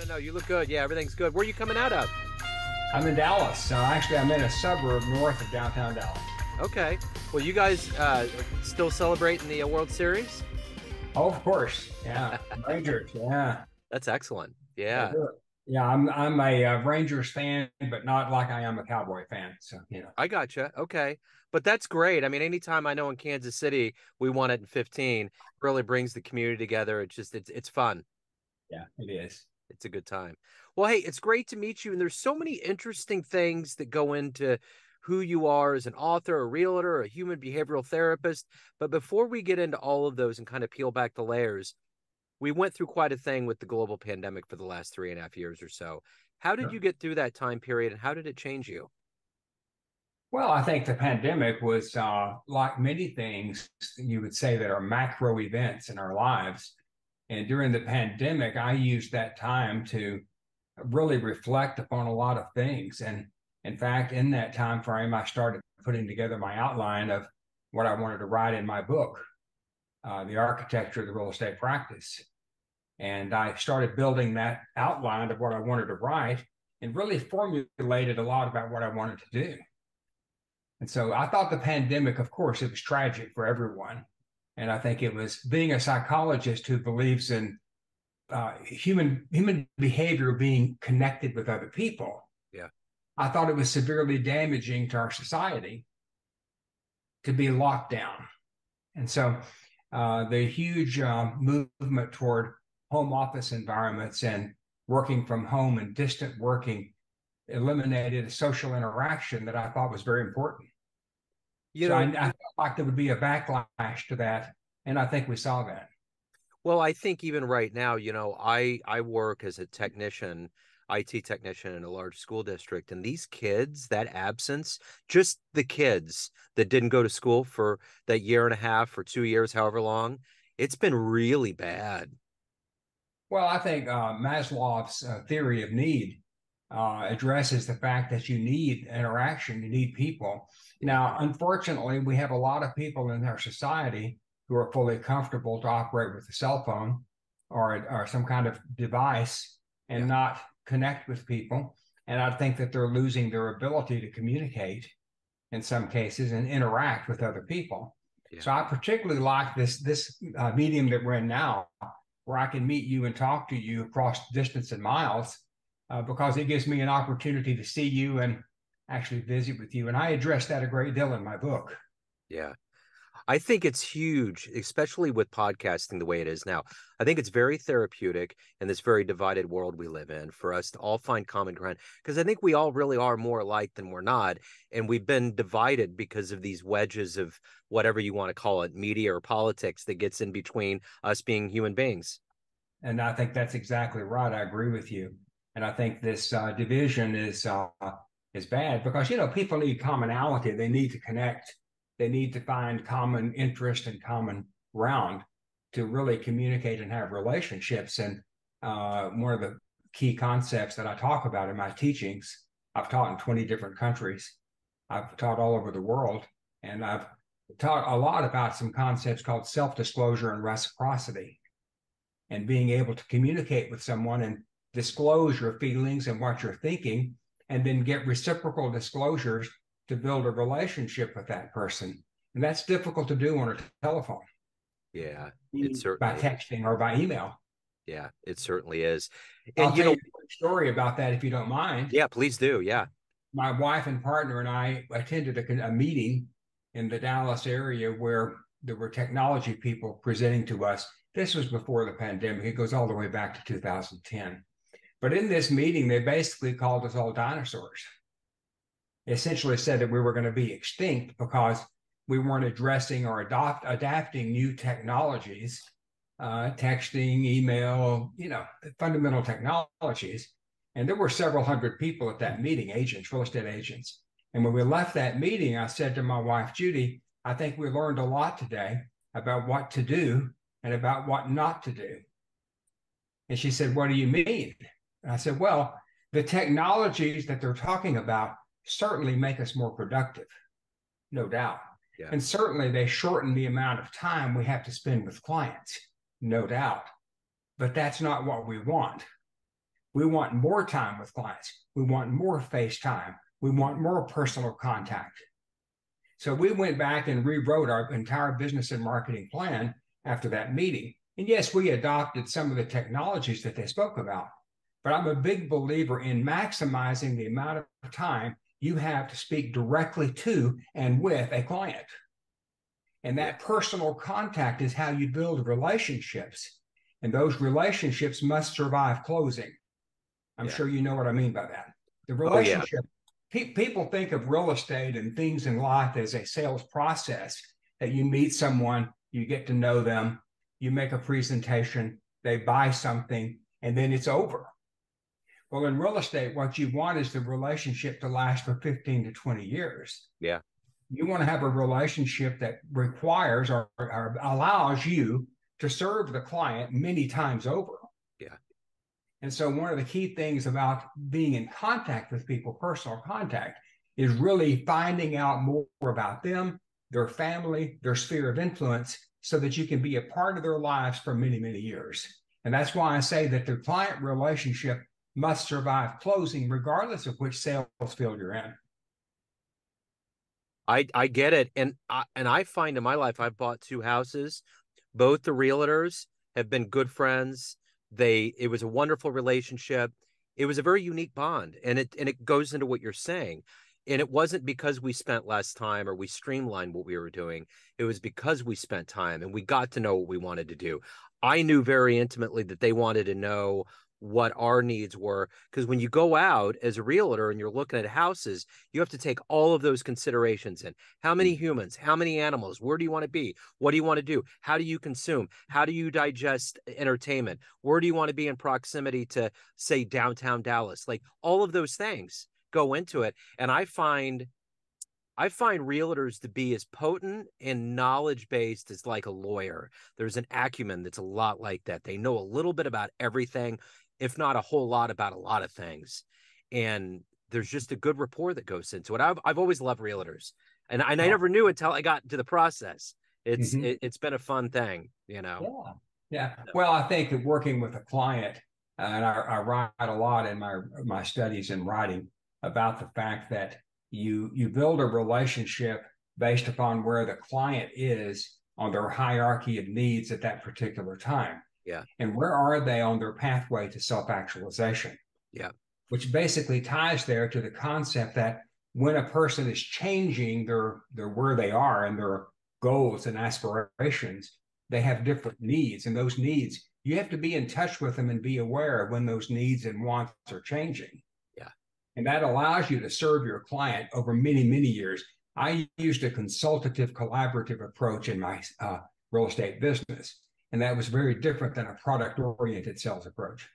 No. You look good. Yeah, everything's good. Where are you coming out of? I'm in Dallas. Actually, I'm in a suburb north of downtown Dallas. Okay. Well, you guys still celebrating the World Series? Oh, of course. Yeah. Rangers. Yeah. That's excellent. They Yeah, do it. Yeah, I'm a Rangers fan, but not like I am a Cowboy fan. So, I gotcha. Okay. But that's great. I mean, anytime I know in Kansas City we won it in 15, really brings the community together. It's fun. yeah, it is. It's a good time. Well, hey, it's great to meet you. And there's so many interesting things that go into who you are as an author, a realtor, a human behavioral therapist. But before we get into all of those and kind of peel back the layers, we went through quite a thing with the global pandemic for the last 3.5 years or so. How did you Sure. get through that time period and how did it change you? Well, I think the pandemic was like many things you would say that are macro events in our lives. And during the pandemic, I used that time to really reflect upon a lot of things. And in fact, in that time frame, I started putting together my outline of what I wanted to write in my book, The Architecture of the Real Estate Practice. And I started building that outline of what I wanted to write and really formulated a lot about what I wanted to do. And so I thought the pandemic, of course, it was tragic for everyone. And I think it was being a psychologist who believes in human behavior being connected with other people. Yeah. I thought it was severely damaging to our society to be locked down. And so the huge movement toward home office environments and working from home and distant working eliminated a social interaction that I thought was very important. You So I know, felt like there would be a backlash to that. And I think we saw that. well, I think even right now, I work as a technician, IT technician in a large school district, and these kids, that absence, just the kids that didn't go to school for that year and a half or 2 years, however long, it's been really bad. Well, I think Maslow's theory of need addresses the fact that you need interaction, you need people. Yeah. Now, unfortunately, we have a lot of people in our society who are fully comfortable to operate with a cell phone or some kind of device and Yeah. not connect with people. And I think that they're losing their ability to communicate in some cases and interact with other people. Yeah. So I particularly like this medium that we're in now, where I can meet you and talk to you across distance and miles, because it gives me an opportunity to see you and actually visit with you. And I address that a great deal in my book. Yeah. I think it's huge, especially with podcasting the way it is now. I think it's very therapeutic in this very divided world we live in for us to all find common ground because I think we all really are more alike than we're not. And we've been divided because of these wedges of whatever you want to call it, media or politics that gets in between us being human beings. And I think that's exactly right. I agree with you. And I think this division is bad because people need commonality. They need to connect. They need to find common interest and common ground to really communicate and have relationships. And one of the key concepts that I talk about in my teachings, I've taught in 20 different countries. I've taught all over the world, and I've taught a lot about some concepts called self-disclosure and reciprocity, and being able to communicate with someone and disclose your feelings and what you're thinking, and then get reciprocal disclosures to build a relationship with that person. And that's difficult to do on a telephone, Yeah, it by certainly is. texting or by email. Yeah, it certainly is. I'll And, tell you a quick story about that if you don't mind. yeah, please do. Yeah. My wife and partner and I attended a meeting in the Dallas area where there were technology people presenting to us. This was before the pandemic. It goes all the way back to 2010. But in this meeting, they basically called us all dinosaurs. They essentially said that we were going to be extinct because we weren't addressing or adapting new technologies, texting, email, fundamental technologies. And there were several hundred people at that meeting, agents, real estate agents. And when we left that meeting, I said to my wife, Judy, I think we learned a lot today about what to do and about what not to do. And she said, what do you mean? And I said, well, the technologies that they're talking about certainly make us more productive, no doubt. Yeah. And certainly they shorten the amount of time we have to spend with clients, no doubt. But that's not what we want. We want more time with clients. We want more face time. We want more personal contact. So we went back and rewrote our entire business and marketing plan after that meeting. And yes, we adopted some of the technologies that they spoke about, but I'm a big believer in maximizing the amount of time you have to speak directly to and with a client. And that personal contact is how you build relationships. And those relationships must survive closing. I'm sure you know what I mean by that. The relationship, people think of real estate and things in life as a sales process, that you meet someone, you get to know them, you make a presentation, they buy something, and then it's over. Well, in real estate, what you want is the relationship to last for 15 to 20 years. Yeah. You want to have a relationship that requires or allows you to serve the client many times over. Yeah. And so one of the key things about being in contact with people, personal contact, is really finding out more about them, their family, their sphere of influence, so that you can be a part of their lives for many, many years. And that's why I say that the client relationship must survive closing, regardless of which sales field you're in. I get it. And I find in my life, I've bought 2 houses. Both the realtors have been good friends. It was a wonderful relationship. It was a very unique bond. And it goes into what you're saying. And it wasn't because we spent less time or we streamlined what we were doing. It was because we spent time and we got to know what we wanted to do. I knew very intimately that they wanted to know what our needs were, because when you go out as a realtor and you're looking at houses, you have to take all of those considerations in. How many humans, how many animals, where do you want to be? What do you want to do? How do you consume? How do you digest entertainment? Where do you want to be in proximity to, say, downtown Dallas? Like, all of those things go into it. And I find realtors to be as potent and knowledge-based as like a lawyer. There's an acumen that's a lot like that. They know a little bit about everything, if not a whole lot about a lot of things. And there's just a good rapport that goes into it. I've always loved realtors. And I never knew until I got into the process. It's been a fun thing, you know? Yeah. Well, I think that working with a client, and I write a lot in my studies and writing about the fact that you build a relationship based upon where the client is on their hierarchy of needs at that particular time. Yeah. And where are they on their pathway to self-actualization? Yeah. Which basically ties there to the concept that when a person is changing their where they are and their goals and aspirations, they have different needs. And those needs, you have to be in touch with them and be aware of when those needs and wants are changing. Yeah. And that allows you to serve your client over many, many years. I used a consultative, collaborative approach in my real estate business. And that was very different than a product-oriented sales approach.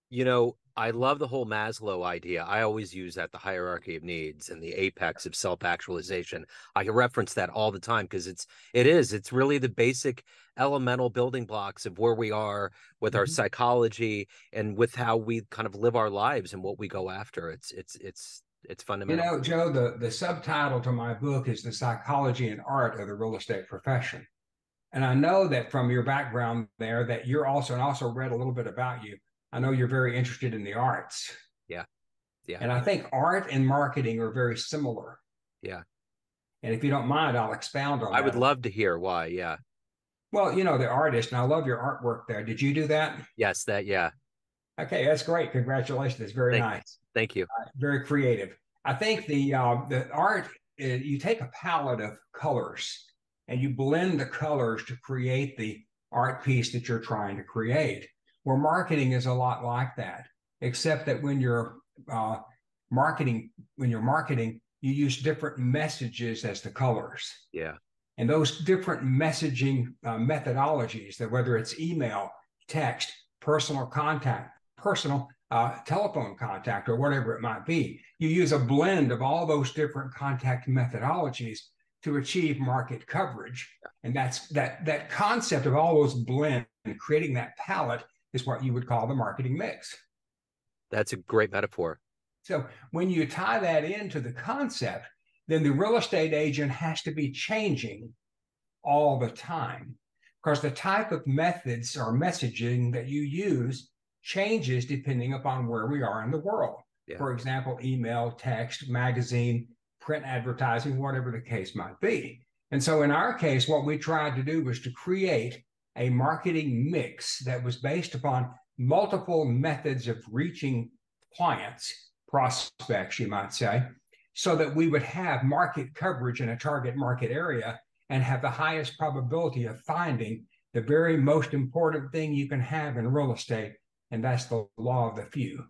You know, I love the whole Maslow idea. I always use that, the hierarchy of needs and the apex of self-actualization. I can reference that all the time because it's really the basic elemental building blocks of where we are with our psychology and with how we kind of live our lives and what we go after. It's fundamental. You know, Joe, the subtitle to my book is The Psychology and Art of the Real Estate Profession. And I know that from your background there that you're also, and also read a little bit about you, I know you're very interested in the arts. Yeah. Yeah. And I think art and marketing are very similar. Yeah. And if you don't mind, I'll expound on that. I would love to hear why. Yeah. Well, you know, the artist, and I love your artwork there. Did you do that? Yes, yeah. Okay, that's great. Congratulations. It's very nice. Thank you. Very creative. I think the art, you take a palette of colors and you blend the colors to create the art piece that you're trying to create. Where marketing is a lot like that, except that when you're marketing, you use different messages as the colors. Yeah. And those different messaging methodologies, that whether it's email, text, personal contact, personal telephone contact, or whatever it might be, you use a blend of all those different contact methodologies to achieve market coverage. And that's that concept of all those blends and creating that palette is what you would call the marketing mix. That's a great metaphor. So when you tie that into the concept, then the real estate agent has to be changing all the time, because the type of methods or messaging that you use changes depending upon where we are in the world. Yeah. For example, email, text, magazine, print advertising, whatever the case might be. And so in our case, what we tried to do was to create a marketing mix that was based upon multiple methods of reaching clients, prospects, you might say, so that we would have market coverage in a target market area and have the highest probability of finding the very most important thing you can have in real estate, and that's the law of the few.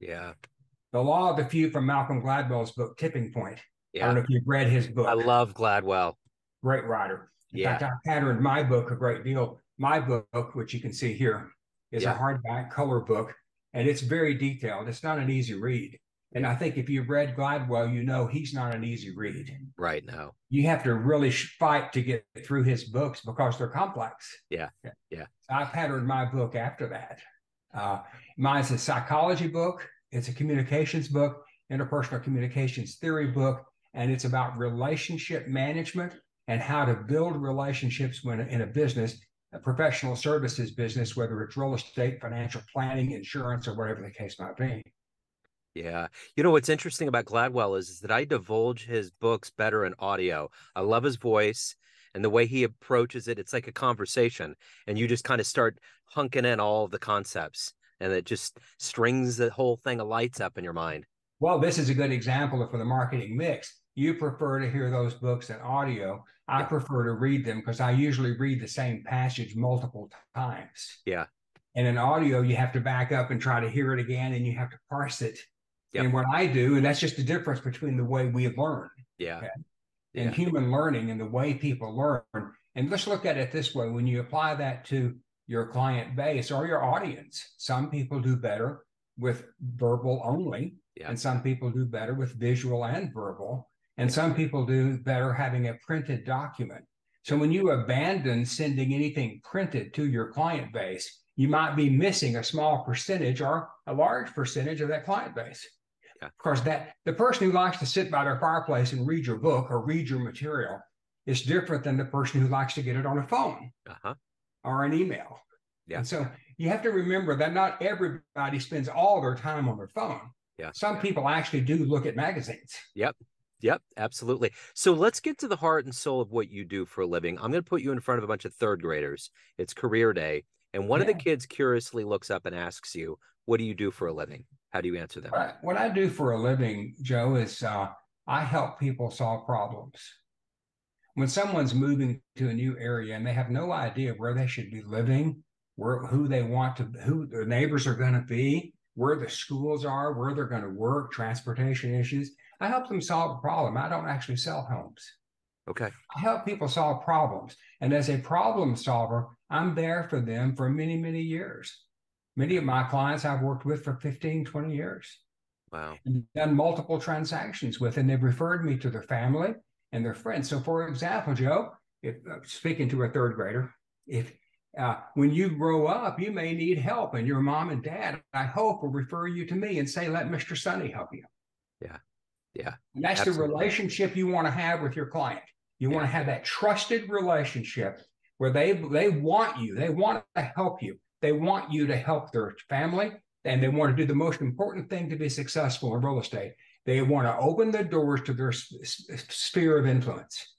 Yeah. The law of the few from Malcolm Gladwell's book, Tipping Point. Yeah. I don't know if you've read his book. I love Gladwell. Great writer. In Yeah. fact, I patterned my book a great deal. My book, which you can see here, is a hardback color book, and it's very detailed. It's not an easy read. And I think if you've read Gladwell, you know he's not an easy read. Right now. You have to really fight to get through his books because they're complex. Yeah. Yeah. So I patterned my book after that. Mine's a psychology book. It's a communications book, interpersonal communications theory book, and it's about relationship management and how to build relationships when in a business, a professional services business, whether it's real estate, financial planning, insurance, or whatever the case might be. Yeah. You know, what's interesting about Gladwell is that I divulge his books better in audio. I love his voice and the way he approaches it. It's like a conversation, and you just kind of start hunking in all of the concepts, and it just strings the whole thing of lights up in your mind. Well, this is a good example for the marketing mix. You prefer to hear those books in audio. I prefer to read them because I usually read the same passage multiple times. Yeah. And in audio, you have to back up and try to hear it again, and you have to parse it. And what I do, and that's just the difference between the way we learn. Yeah. Okay? And human learning and the way people learn. And let's look at it this way. When you apply that to your client base or your audience, some people do better with verbal only, and some people do better with visual and verbal, and some people do better having a printed document. So when you abandon sending anything printed to your client base, you might be missing a small percentage or a large percentage of that client base. Of course, that the person who likes to sit by their fireplace and read your book or read your material is different than the person who likes to get it on a phone or an email. And so you have to remember that not everybody spends all their time on their phone. Some people actually do look at magazines. Yep, absolutely. So let's get to the heart and soul of what you do for a living. I'm going to put you in front of a bunch of third graders. It's career day. And one of the kids curiously looks up and asks you, what do you do for a living? How do you answer them? What I do for a living, Joe, is I help people solve problems. When someone's moving to a new area and they have no idea where they should be living, who their neighbors are going to be, where the schools are, where they're going to work, transportation issues, I help them solve a problem. I don't actually sell homes. Okay. I help people solve problems. And as a problem solver, I'm there for them for many, many years. Many of my clients I've worked with for 15, 20 years. Wow. And done multiple transactions with, and they've referred me to their family and their friends. So for example, Joe, if speaking to a third grader, if when you grow up, you may need help, and your mom and dad, I hope, will refer you to me and say, let Mr. Sonny help you. Yeah. And that's absolutely the relationship you want to have with your client. You want to have that trusted relationship where they want you. They want to help you. They want you to help their family, and they want to do the most important thing to be successful in real estate. They want to open the doors to their sphere of influence,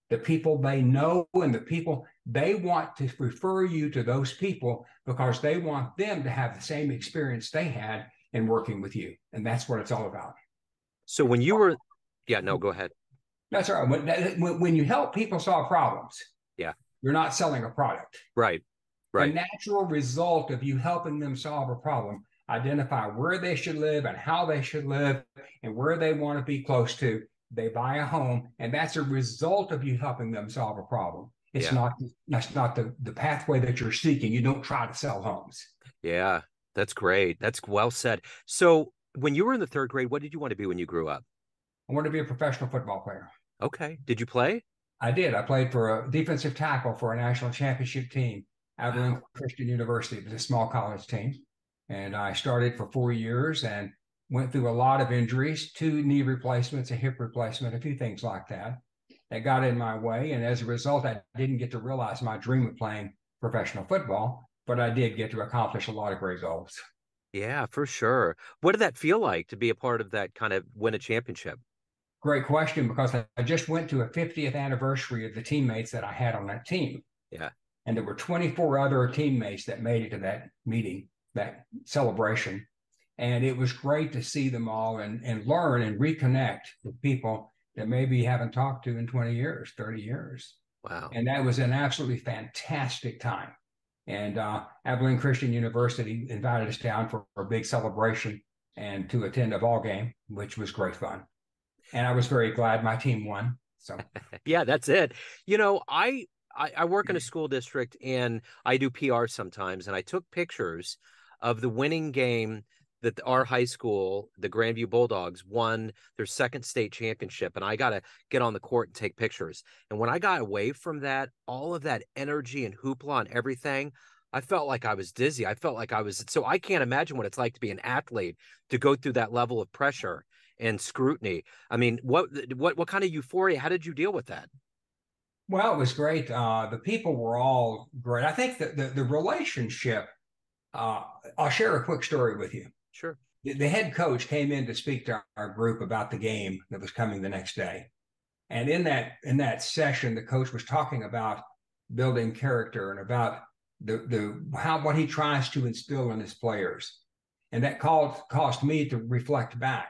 the people they know and the people they want to refer you to those people because they want them to have the same experience they had in working with you. And that's what it's all about. So when you were, go ahead. That's all right. When you help people solve problems, you're not selling a product. Right. The natural result of you helping them solve a problem, identify where they should live and how they should live and where they want to be close to. They buy a home, and that's a result of you helping them solve a problem. That's not the pathway that you're seeking. You don't try to sell homes. Yeah, that's great. That's well said. So when you were in the third grade, what did you want to be when you grew up? I wanted to be a professional football player. Okay. Did you play? I did. I played for a defensive tackle for a national championship team, Abilene Christian University. It was a small college team. And I started for 4 years and went through a lot of injuries, 2 knee replacements, a hip replacement, a few things like that got in my way. And as a result, I didn't get to realize my dream of playing professional football. but I did get to accomplish a lot of great goals. Yeah, for sure. What did that feel like to be a part of that, kind of win a championship? Great question, because I just went to a 50th anniversary of the teammates that I had on that team. Yeah. And there were 24 other teammates that made it to that meeting, that celebration. And it was great to see them all and learn and reconnect with people that maybe you haven't talked to in 20 years, 30 years. Wow. And that was an absolutely fantastic time. And Abilene Christian University invited us down for a big celebration and to attend a ball game, which was great fun. And I was very glad my team won. So Yeah, that's it. You know, I work in a school district and I do PR sometimes, and I took pictures of the winning game that our high school, the Grandview Bulldogs, won their second state championship. And I got to get on the court and take pictures. And when I got away from that, all of that energy and hoopla and everything, I felt like I was dizzy. I felt like I was, so I can't imagine what it's like to be an athlete, to go through that level of pressure and scrutiny. I mean, what kind of euphoria? How did you deal with that? well, it was great. The people were all great. I think that the relationship. Uh, I'll share a quick story with you. Sure. The head coach came in to speak to our group about the game that was coming the next day, and in that session, the coach was talking about building character and about the how what he tries to instill in his players, and that caused me to reflect back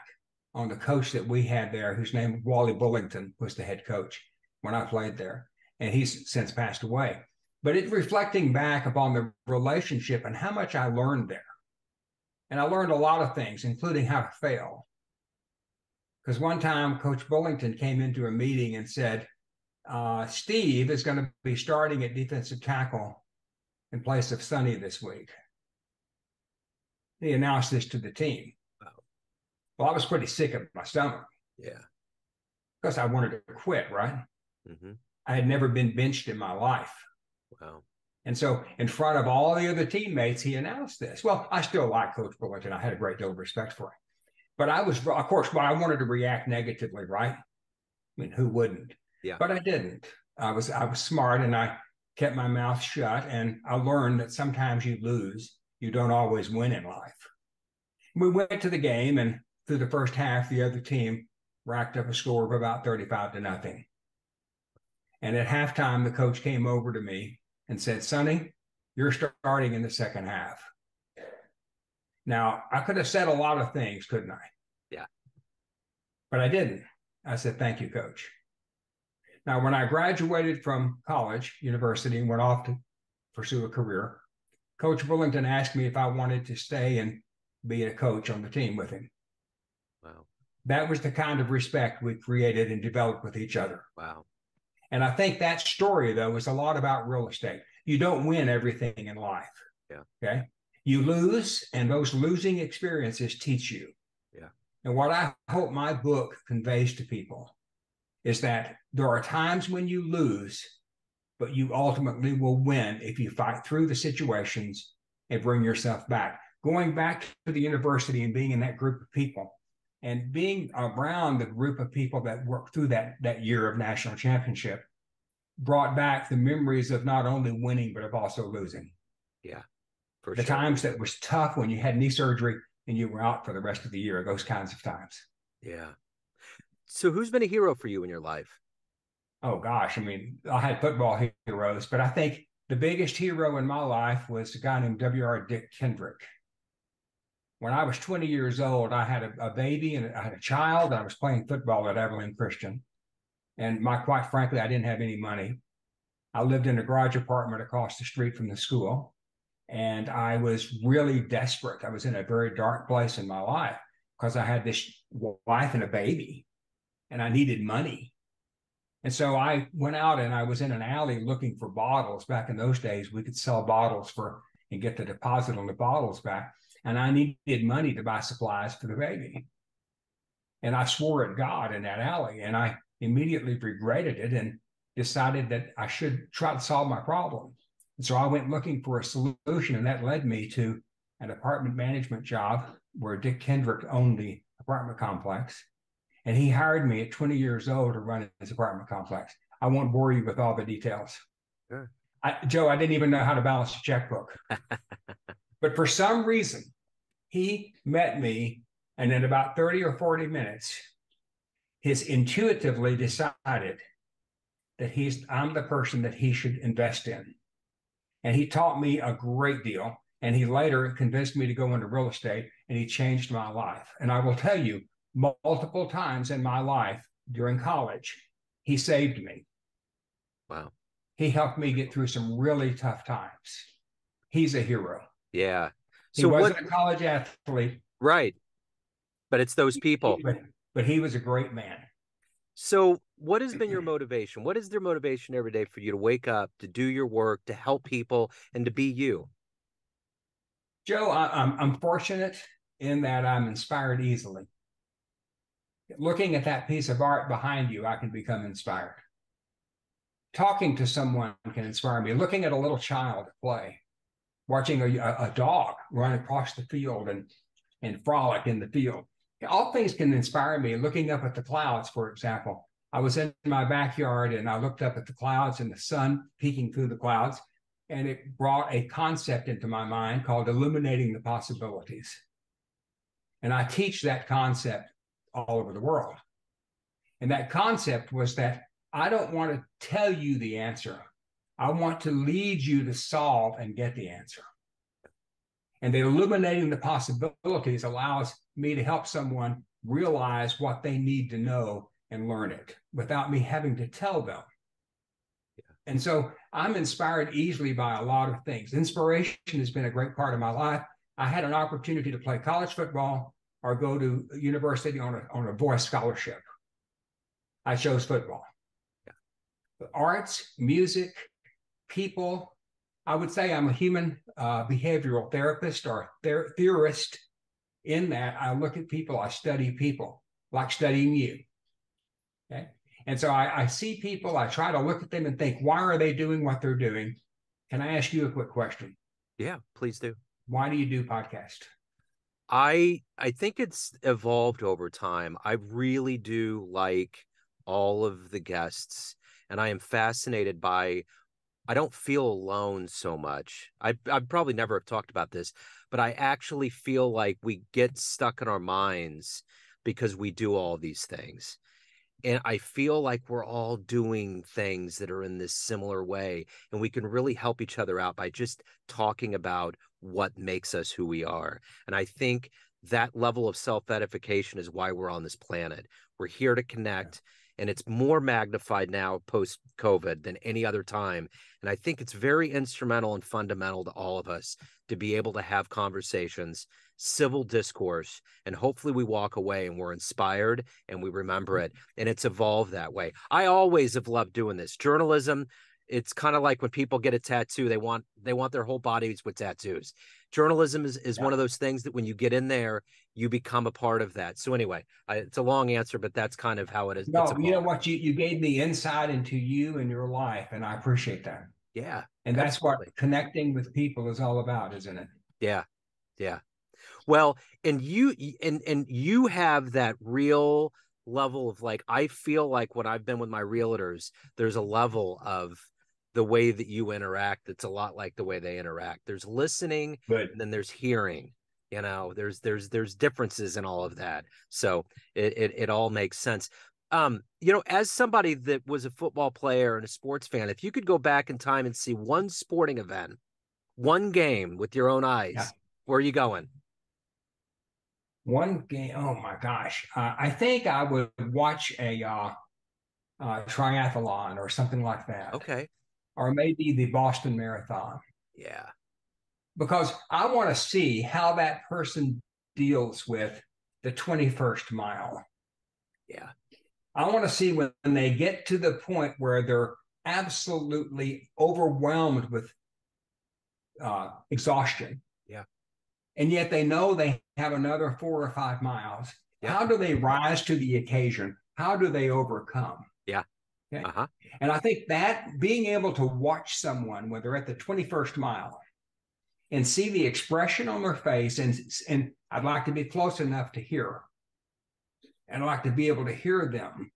on the coach that we had there, whose name Wally Bullington was the head coach when I played there, and he's since passed away. But it reflecting back upon the relationship and how much I learned there. And I learned a lot of things, including how to fail. Because one time, Coach Bullington came into a meeting and said, Steve is going to be starting at defensive tackle in place of Sonny this week. He announced this to the team. Wow. Well, I was pretty sick of my stomach. Yeah. Because I wanted to quit, right? Mm-hmm. I had never been benched in my life. Wow. And so, in front of all the other teammates, he announced this. Well, I still like Coach Bullington. I had a great deal of respect for him. But I was, of course, I wanted to react negatively, right? I mean, who wouldn't? Yeah. But I didn't. I was smart, and I kept my mouth shut. And I learned that sometimes you lose. You don't always win in life. We went to the game, and through the first half, the other team racked up a score of about 35-0. And at halftime, the coach came over to me and said, Sonny, you're starting in the second half. Now, I could have said a lot of things, couldn't I? Yeah. But I didn't. I said, thank you, coach. Now, when I graduated from college, university, and went off to pursue a career, Coach Bullington asked me if I wanted to stay and be a coach on the team with him. Wow. That was the kind of respect we created and developed with each other. Wow. And I think that story, though, is a lot about real estate. You don't win everything in life. Yeah. Okay. You lose, and those losing experiences teach you. Yeah. And what I hope my book conveys to people is that there are times when you lose, but you ultimately will win if you fight through the situations and bring yourself back. Going back to the university and being in that group of people and being around the group of people that worked through that year of national championship brought back the memories of not only winning, but of also losing. Yeah, for The sure. times that was tough when you had knee surgery and you were out for the rest of the year, those kinds of times. Yeah. So who's been a hero for you in your life? Oh, gosh. I mean, I had football heroes, but I think the biggest hero in my life was a guy named W.R. Dick Kendrick. When I was 20 years old, I had a baby and I had a child. I was playing football at Abilene Christian. And quite frankly, I didn't have any money. I lived in a garage apartment across the street from the school. And I was really desperate. I was in a very dark place in my life because I had this wife and a baby and I needed money. And so I went out and I was in an alley looking for bottles. Back in those days, we could sell bottles and get the deposit on the bottles back. And I needed money to buy supplies for the baby. And I swore at God in that alley. And I immediately regretted it and decided that I should try to solve my problem. And so I went looking for a solution, and that led me to an apartment management job where Dick Kendrick owned the apartment complex. And he hired me at 20 years old to run his apartment complex. I won't bore you with all the details. Sure. Joe, I didn't even know how to balance a checkbook. But for some reason, he met me, and in about 30 or 40 minutes, he's intuitively decided that I'm the person that he should invest in. And he taught me a great deal. And he later convinced me to go into real estate, and he changed my life. And I will tell you, multiple times in my life during college, he saved me. Wow. He helped me get through some really tough times. He's a hero. Yeah. He So wasn't a college athlete, right. But it's those people. but he was a great man. So what has been your motivation? What is their motivation every day for you to wake up, to do your work, to help people, and to be you? Joe, I'm fortunate in that I'm inspired easily. Looking at that piece of art behind you, I can become inspired. Talking to someone can inspire me. Looking at a little child play, watching a dog run across the field and frolic in the field. All things can inspire me. Looking up at the clouds, for example. I was in my backyard and I looked up at the clouds and the sun peeking through the clouds, and it brought a concept into my mind called illuminating the possibilities. And I teach that concept all over the world. And that concept was that I don't want to tell you the answer. I want to lead you to solve and get the answer. And the illuminating the possibilities allows me to help someone realize what they need to know and learn it without me having to tell them. Yeah. And so I'm inspired easily by a lot of things. Inspiration has been a great part of my life. I had an opportunity to play college football or go to university on a voice scholarship. I chose football. Yeah. Arts, music, people. I would say I'm a human behavioral therapist or theorist in that I look at people, I study people, like studying you. Okay. And so I see people, I try to look at them and think, why are they doing what they're doing? Can I ask you a quick question? Yeah, please do. Why do you do podcasts? I think it's evolved over time. I really do like all of the guests, and I am fascinated by, I don't feel alone so much. I probably never have talked about this, but I actually feel like we get stuck in our minds because we do all these things. And I feel like we're all doing things that are in this similar way, and we can really help each other out by just talking about what makes us who we are. And I think that level of self-edification is why we're on this planet. We're here to connect, and it's more magnified now post-COVID than any other time. And I think it's very instrumental and fundamental to all of us to be able to have conversations, civil discourse, and hopefully we walk away and we're inspired and we remember it. And it's evolved that way. I always have loved doing this. Journalism, it's kind of like when people get a tattoo, they want their whole bodies with tattoos. Journalism is one of those things that when you get in there, you become a part of that. So anyway, it's a long answer, but that's kind of how it is. No, you know what? You gave me insight into you and your life, and I appreciate that. Yeah. And that's what connecting with people is all about, isn't it? Yeah. Yeah. Well, and you have that real level of, like, I feel like when I've been with my realtors, there's a level of the way that you interact that's a lot like the way they interact. There's listening, and then there's hearing. You know, there's differences in all of that. So it all makes sense. You know, as somebody that was a football player and a sports fan, if you could go back in time and see one sporting event, one game with your own eyes, where are you going? One game. Oh my gosh. I think I would watch a triathlon or something like that. Okay. Or maybe the Boston Marathon. Yeah. Because I want to see how that person deals with the 21st mile. Yeah. I want to see when they get to the point where they're absolutely overwhelmed with exhaustion. Yeah. And yet they know they have another 4 or 5 miles. Yeah. How do they rise to the occasion? How do they overcome? Yeah. Okay. And I think that being able to watch someone when they're at the 21st mile and see the expression on their face, and I'd like to be close enough to hear. And I'd like to be able to hear them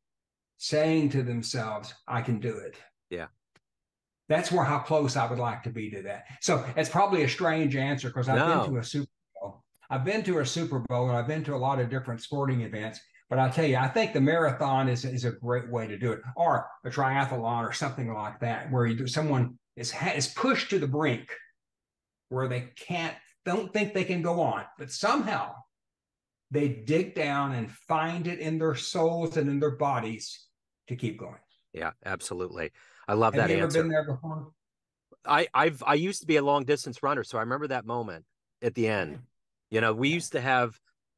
saying to themselves, I can do it. Yeah. That's where how close I would like to be to that. So it's probably a strange answer because I've been to No. a Super Bowl. I've been to a Super Bowl and I've been to a lot of different sporting events. But I'll tell you, I think the marathon is a great way to do it, or a triathlon or something like that, where someone is pushed to the brink where they don't think they can go on, but somehow they dig down and find it in their souls and in their bodies to keep going. Yeah, absolutely. I love Have that you ever answer. been there before? I used to be a long distance runner, so I remember that moment at the end. We Yeah. used to have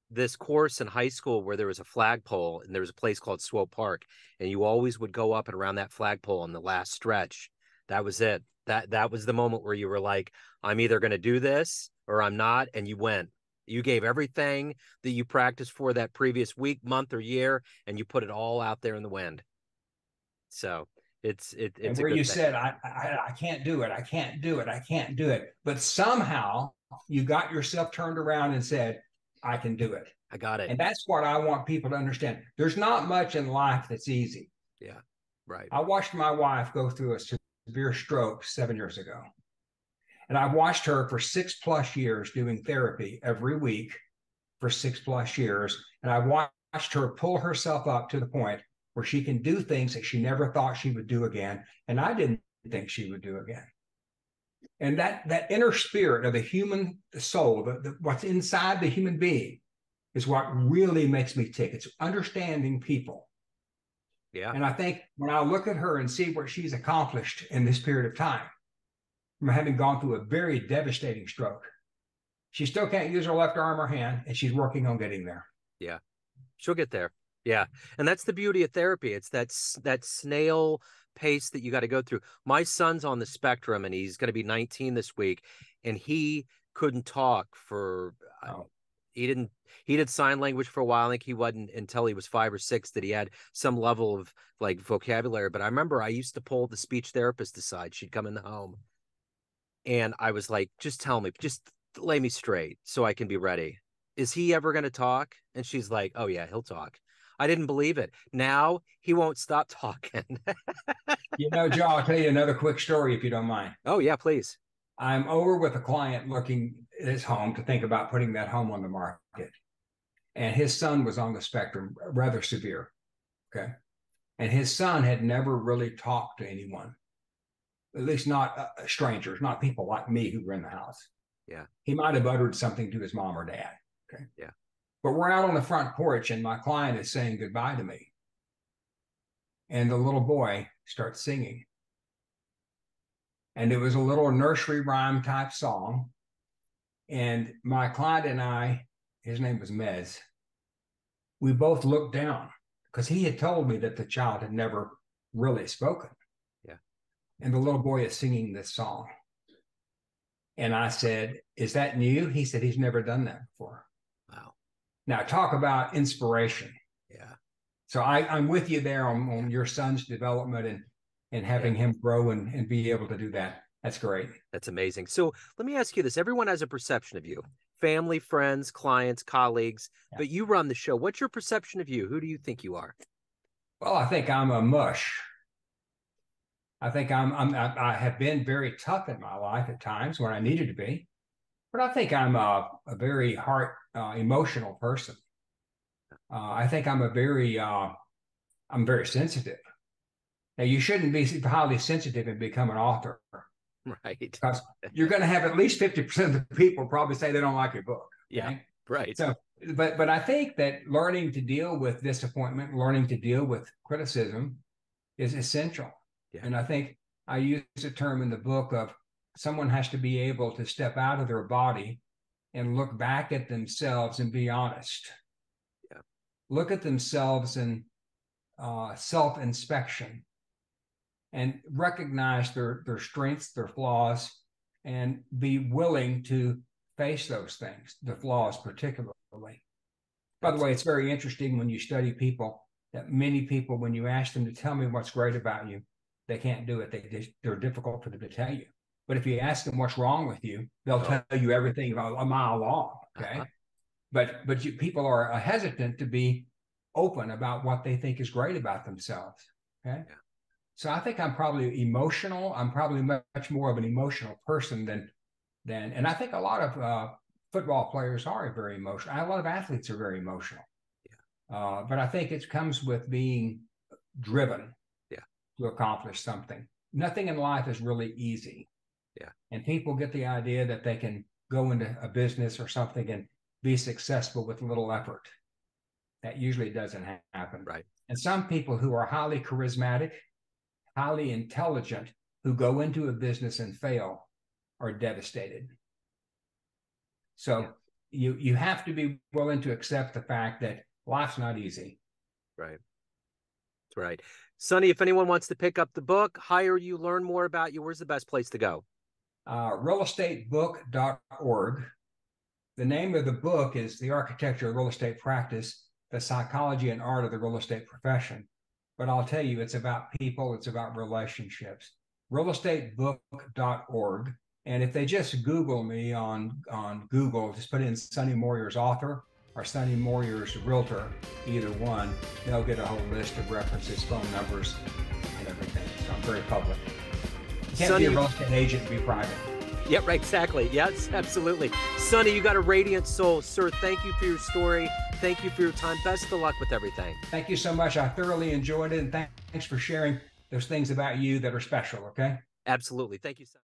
this course in high school where there was a flagpole and there was a place called Swope Park, and you always would go up and around that flagpole on the last stretch. That was it. That was the moment where you were like, I'm either going to do this or I'm not, and you went. You gave everything that you practiced for that previous week, month, or year, and you put it all out there in the wind. So And it's a where good you thing. said, I can't do it, I can't do it, I can't do it. But somehow you got yourself turned around and said, I can do it. I got it. And that's what I want people to understand. There's not much in life that's easy. Yeah, right. I watched my wife go through a severe stroke 7 years ago. And I've watched her for 6+ years doing therapy every week for 6+ years. And I watched her pull herself up to the point where she can do things that she never thought she would do again. And I didn't think she would do again. And that inner spirit of the human soul, what's inside the human being, is what really makes me tick. It's understanding people. Yeah. And I think when I look at her and see what she's accomplished in this period of time, from having gone through a very devastating stroke, she still can't use her left arm or hand, and she's working on getting there. Yeah. She'll get there. Yeah. And that's the beauty of therapy. It's that snail pace that you got to go through. My son's on the spectrum and he's going to be 19 this week, and he couldn't talk for Oh. He did sign language for a while. I think he wasn't until he was 5 or 6 that he had some level of like vocabulary. But I remember I used to pull the speech therapist aside. She'd come in the home and I was like, just tell me, just lay me straight so I can be ready. Is he ever going to talk? And she's like, oh yeah, he'll talk. I didn't believe it. Now he won't stop talking. Joe, I'll tell you another quick story if you don't mind. Oh yeah, please. I'm over with a client looking at his home to think about putting that home on the market. And his son was on the spectrum, rather severe. Okay. And his son had never really talked to anyone, at least not strangers, not people like me who were in the house. Yeah. He might have uttered something to his mom or dad. Okay. Yeah. But we're out on the front porch and my client is saying goodbye to me. And the little boy starts singing. And it was a little nursery rhyme type song. And my client and I, his name was Mez, we both looked down because he had told me that the child had never really spoken. Yeah. And the little boy is singing this song. And I said, is that new? He said, he's never done that before. Wow. Now, talk about inspiration. Yeah. So I'm with you there on your son's development and having him grow and be able to do that. That's great. That's amazing. So let me ask you this. Everyone has a perception of you, family, friends, clients, colleagues, but you run the show. What's your perception of you? Who do you think you are? Well, I think I'm a mush. I think I have been very tough in my life at times when I needed to be, but I think I'm a very emotional person. I think I'm very sensitive. Now, you shouldn't be highly sensitive and become an author. Right. Because you're going to have at least 50% of the people probably say they don't like your book. Okay? Yeah. Right. So, but I think that learning to deal with disappointment, learning to deal with criticism is essential. Yeah. And I think I use a term in the book of someone has to be able to step out of their body and look back at themselves and be honest. Yeah. Look at themselves in self-inspection and recognize their strengths, their flaws, and be willing to face those things, the flaws particularly. By the way, it's very interesting when you study people that many people, when you ask them to tell me what's great about you, they can't do it. They're difficult for them to tell you. But if you ask them what's wrong with you, they'll tell you everything a mile long. Okay. But people are hesitant to be open about what they think is great about themselves. Okay. Yeah. So I think I'm probably emotional. I'm probably much more of an emotional person and I think a lot of football players are very emotional. A lot of athletes are very emotional. But I think it comes with being driven to accomplish something. Nothing in life is really easy. And people get the idea that they can go into a business or something and be successful with little effort. That usually doesn't happen. Right. And some people who are highly charismatic, highly intelligent, who go into a business and fail are devastated. So you have to be willing to accept the fact that life's not easy. Right. That's right. Sonny, if anyone wants to pick up the book, hire you, learn more about you, where's the best place to go? Realestatebook.org. The name of the book is The Architecture of Real Estate Practice, the Psychology and Art of the Real Estate Profession. But I'll tell you, it's about people, it's about relationships. Realestatebook.org. And if they just Google me on Google, just put in Sonny Moyers author or Sonny Moyers Realtor, either one, they'll get a whole list of references, phone numbers, and everything. So I'm very public. You can't be a real estate agent and be private. Yeah, right, exactly. Yes, absolutely. Sonny, you got a radiant soul. Sir, thank you for your story. Thank you for your time. Best of luck with everything. Thank you so much. I thoroughly enjoyed it. And thanks for sharing those things about you that are special, okay? Absolutely. Thank you, Sonny.